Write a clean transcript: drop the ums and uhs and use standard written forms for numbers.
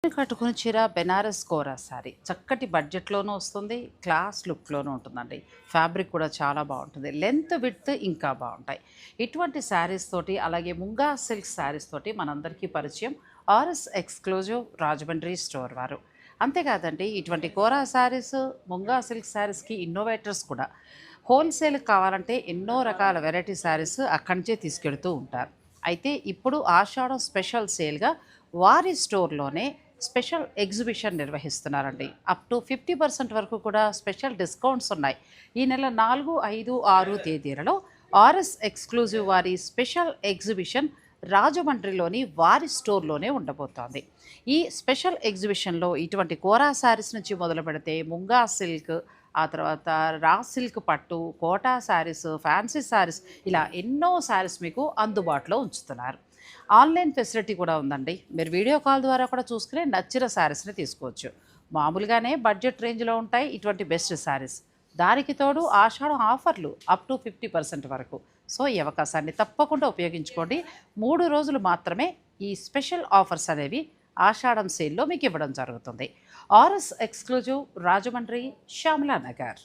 కట్టుకుని చీర బెనారస్ కోరా శారీ చక్కటి బడ్జెట్లోనూ వస్తుంది, క్లాస్ లుక్లోనూ ఉంటుందండి. ఫ్యాబ్రిక్ కూడా చాలా బాగుంటుంది, లెంత్ విడ్త్ ఇంకా బాగుంటాయి. ఇటువంటి శారీస్ తోటి అలాగే ముంగా సిల్క్ శారీస్ తోటి మనందరికీ పరిచయం ఆర్ఎస్ ఎక్స్క్లూజివ్ రాజమండ్రి స్టోర్ వారు. అంతేకాదండి, ఇటువంటి కోరా శారీస్, ముంగా సిల్క్ శారీస్కి ఇన్నోవేటర్స్ కూడా. హోల్సేల్ కావాలంటే ఎన్నో రకాల వెరైటీ శారీస్ అక్కడి నుంచే తీసుకెడుతూ ఉంటారు. అయితే ఇప్పుడు ఆషాఢం స్పెషల్ సేల్గా వారి స్టోర్లోనే స్పెషల్ ఎగ్జిబిషన్ నిర్వహిస్తున్నారండి. అప్ టు 50% వరకు కూడా స్పెషల్ డిస్కౌంట్స్ ఉన్నాయి. ఈ నెల 4, 5, 6 తేదీలలో ఆర్ఎస్ ఎక్స్క్లూజివ్ వారి స్పెషల్ ఎగ్జిబిషన్ రాజమండ్రిలోని వారి స్టోర్లోనే ఉండబోతోంది. ఈ స్పెషల్ ఎగ్జిబిషన్లో ఇటువంటి కోరా శారీస్ నుంచి మొదలు పెడితే ముంగా సిల్క్, ఆ తర్వాత రా సిల్క్ పట్టు, కోటా శారీస్, ఫ్యాన్సీ శారీస్, ఇలా ఎన్నో శారీస్ మీకు అందుబాటులో ఉంచుతున్నారు. ఆన్లైన్ ఫెసిలిటీ కూడా ఉందండి. మీరు వీడియో కాల్ ద్వారా కూడా చూసుకుని నచ్చిన శారీస్ని తీసుకోవచ్చు. మామూలుగానే బడ్జెట్ రేంజ్లో ఉంటాయి ఇటువంటి బెస్ట్ శారీస్. దానికి తోడు ఆషాఢం ఆఫర్లు అప్ టు 50% వరకు. సో ఈ అవకాశాన్ని తప్పకుండా ఉపయోగించుకోండి. 3 రోజులు మాత్రమే ఈ స్పెషల్ ఆఫర్స్ అనేవి ఆషాఢం సేల్లో మీకు ఇవ్వడం జరుగుతుంది. RS exclusive Rajahmundry, Shyamala Nagar.